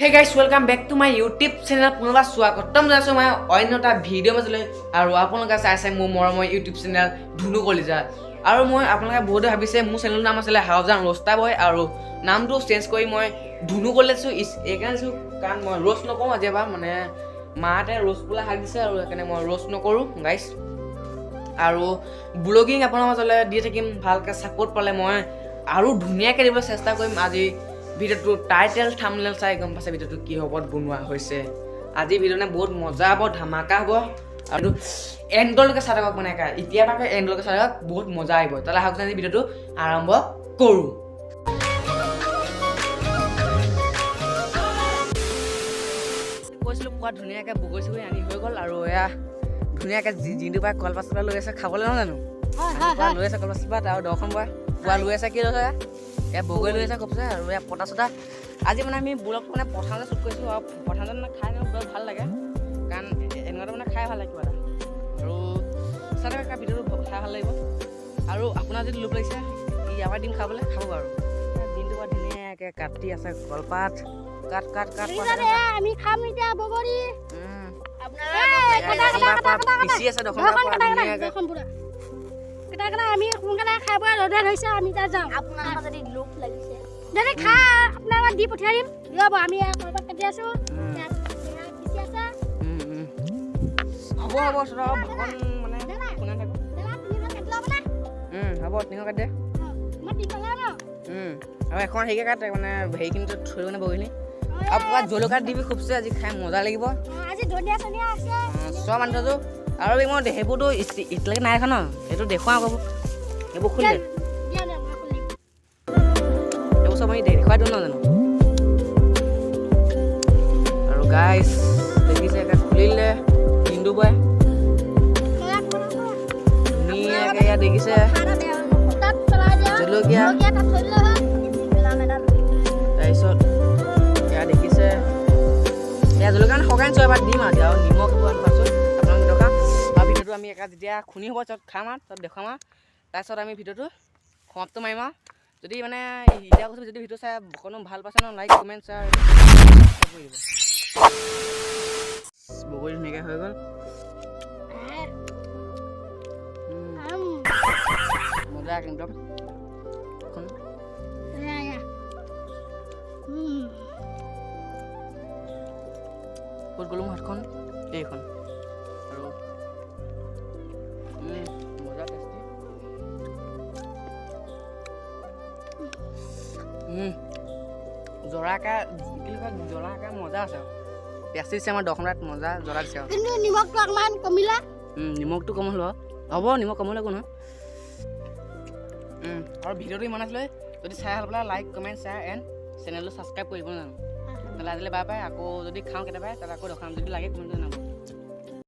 Hey guys, welcome back to my YouTube channel. পুনৰবাৰ স্বাগতম জনাইছো মই অন্য এটা ভিডিঅ' মাজলৈ আৰু আপোনালোকে চাইছে মোৰ মৰমৰ YouTube channel ধুনু কলিজা আৰু মই আপোনালোকে বহুত ভাবিছে মোৰ চেনেলৰ নাম আছিল হাউজান ৰস্তা বয় আৰু নামটো চেঞ্জ কৰি মই ধুনু কলিজা এইকাৰণে কাৰণ মই ৰ'ষ্ট নকৰোঁ আজি এবাৰ মানে মাহঁতে ৰ'ষ্ট বোলা হাক দিছে আৰু সেইকাৰণে মই ৰ'ষ্ট নকৰোঁ গাইছ আৰু ব্লগিং আপোনাৰ মাজলৈ দি থাকিম ভালকৈ ছাপোৰ্ট পালে মই আৰু ধুনীয়াকৈ দিবলৈ চেষ্টা কৰিম আজি ভিডিঅ'টো টাইটেল থাম্বনেল চাই গম পাইছে ভিডিঅ'টো কি হ'বত বনোৱা হৈছে আজি ভিডিঅ'নে বহুত মজা হ'ব ধামাকা হ'ব আৰু এণ্ডলৈকে চাই থাকক মানে এতিয়া পৰা এণ্ডলৈকে চাই থাকক বহুত মজা আহিব তালৈ আহক আজি ভিডিঅ'টো আৰম্ভ কৰোঁ কৈছিলোঁ পোৱা ধুনীয়াকৈ বগৰী চগৰী আনি হৈ গ'ল আৰু এয়া ধুনীয়াকৈ যিটো পাই কলপাত চলপাত লৈ আছে খাবলৈ নহয় জানো লৈ আছে কলপাত চলপাত আৰু দৰ্শন পোৱা লৈ আছে কি লৈছে এয়া বগৰী লৈ আছে কপছে আৰু এয়া পটা চটা আজি মানে আমি ব্লগ মানে পথাৰতে শ্বুট কৰিছোঁ আৰু পথাৰতে মানে খাই বৰ ভাল লাগে কাৰণ এনেকুৱাটো মানে খাই ভাল লাগে কিবা এটা আৰু চাই থকা ভিডিঅ'টো খাই ভাল লাগিব আৰু আপোনাৰ যদি লোভ লাগিছে ইয়াৰ পৰা দিম খাবলৈ খাব বাৰু দিনটো বৰ ধুনীয়াকৈ কাটি আছে কলপাত কাট আমি খাম এতিয়া বগৰী পিচি আছে দৰ্শন আমি সোনকালে খাই বৈ ৰ'দে ধৰিছে আমি তাত যাওঁ আপোনাৰ যদি লোভ লাগিছে যদি খা আপোনাক দি পঠিয়াই দিম ৰ'ব আমি কলপাত কাটি আছো পিচি আছে হ'ব ভগৱান মানে শুনা থাকোঁ হ'ব তিনিশ কাটি দে আৰু এখন হেৰিকে কাট মানে হেৰিখিনি থৈ মানে বহিনি আৰু পুৰা জলকীয়া দিবি খুবছে আজি খাই মজা লাগিব চোৱা মানুহটো আৰু মই সেইবোৰতো এতিয়ালৈকে নাই এখন ন সেইটো দেখুৱাওঁ আকৌ সেইবোৰ খুলি দে এইবোৰ চব আমি দেখুৱাই দিওঁ ন জানো আৰু গাইছ দেখিছে একে খুলিলে দিনটো বয় ধুনীয়াকৈ ইয়াত দেখিছে জলকীয়া তাৰপিছত এয়া দেখিছে এয়া জলকীয়া সগাই চোৱা এবাৰ দিম আৰু নিমখ পাছত ভিডিঅ'টো আমি একা যেতিয়া খুনি হ'ব তাত খাম আৰু তাত দেখুৱাম আৰু তাৰপিছত আমি ভিডিঅ'টো সমাপ্ত মাৰিম আৰু যদি মানে এতিয়া কৈছোঁ যদি ভিডিঅ' চাই কোনো ভাল পাইছে ন লাইক কমেণ্ট শ্বেয়াৰ কৰি দিব বগৰী ধুনীয়াকৈ হৈ গ'ল মজা একদম ক'ত গ'লো মোৰ হাতখন এইখন আৰু মজা টেষ্টি জৰাকা কি কয় জৰাকা মজা আছে পিঁয়াজ দিছে আমাৰ দৰ্শনাত মজা জৰা দিছে কিন্তু নিমখটো অকণমান কমিলে নিমখটো কম হ'ল হ'ব নিমখ কমিলে একো নহয় আৰু ভিডিঅ'টো ইমান আছিলে যদি চাই ভাল পালে লাইক কমেণ্ট শ্বেয়াৰ এণ্ড চেনেলটো ছাবস্ক্ৰাইব কৰিব নাজানো নহ'লে আজিলৈ বাই বাই আকৌ যদি খাওঁ কেতিয়াবা তাত আকৌ দেখাম যদি লাগে কমেণ্ট জনাব